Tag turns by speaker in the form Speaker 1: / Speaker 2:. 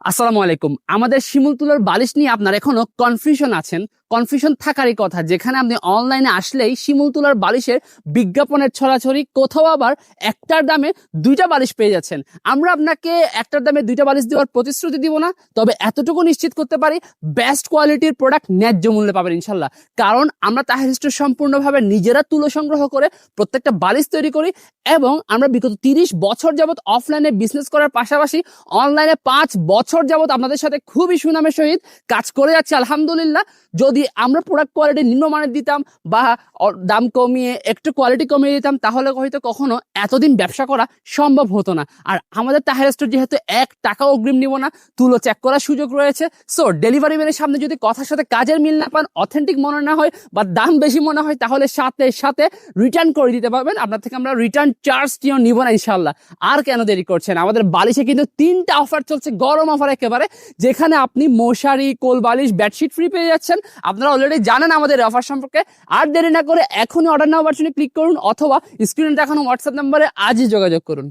Speaker 1: আসসালামু আলাইকুম। আমাদের শিমুল তুলার বালিশ নিয়ে আপনার এখনো কনফিউশন আছেন। কনফিউশন থাকারই কথা, যেখানে আপনি অনলাইনে আসলেই শিমুল তুলার বালিশের বিজ্ঞাপনের ছড়াছড়ি, কোথাও আবার একটার দামে দুইটা বালিশ পেয়ে যাচ্ছেন। আমরা আপনাকে একটার দামে দুইটা বালিশ দেওয়ার প্রতিশ্রুতি দিব না, তবে এতটুকু নিশ্চিত করতে পারি বেস্ট কোয়ালিটির প্রোডাক্ট ন্যায্য মূল্যে পাবেন ইনশাল্লাহ। কারণ আমরা তাহের স্টোর সম্পূর্ণভাবে নিজেরা তুলো সংগ্রহ করে প্রত্যেকটা বালিশ তৈরি করি, এবং আমরা বিগত 30 বছর যাবত অফলাইনে বিজনেস করার পাশাপাশি অনলাইনে 5 বছর যাবত আপনাদের সাথে খুবই সুনামের সহিত কাজ করে যাচ্ছি আলহামদুলিল্লাহ। যদি আমরা প্রোডাক্ট কোয়ালিটি নিম্নমানের দিতাম বা দাম কমিয়ে একটু কোয়ালিটি কমিয়ে দিতাম, তাহলে হয়তো কখনো এতদিন ব্যবসা করা সম্ভব হতো না। আর আমাদের তাহের স্টোর যেহেতু 1 টাকা অগ্রিম নিব না, তুলো চেক করার সুযোগ রয়েছে। সো ডেলিভারি ম্যানের সামনে যদি কথার সাথে কাজের মিল না পান, অথেন্টিক মনে না হয় বা দাম বেশি মনে হয়, তাহলে সাথে সাথে রিটার্ন করে দিতে পারবেন। আপনার থেকে আমরা রিটার্ন চার্জটিও নিব না ইনশাল্লাহ। আর কেন দেরি করছেন? আমাদের বালিশে কিন্তু 3টা অফার চলছে, গরম অফার একেবারে, যেখানে আপনি মশারি, কোল বালিশ, বেডশিট ফ্রি পেয়ে যাচ্ছেন। আপনারা অলরেডি জানেন আমাদের অফার সম্পর্কে। আর দেরি না করে এখনই অর্ডার নাও বাটনে ক্লিক করুন, অথবা স্ক্রিনে দেখানো হোয়াটসঅ্যাপ নাম্বারে আজই যোগাযোগ করুন।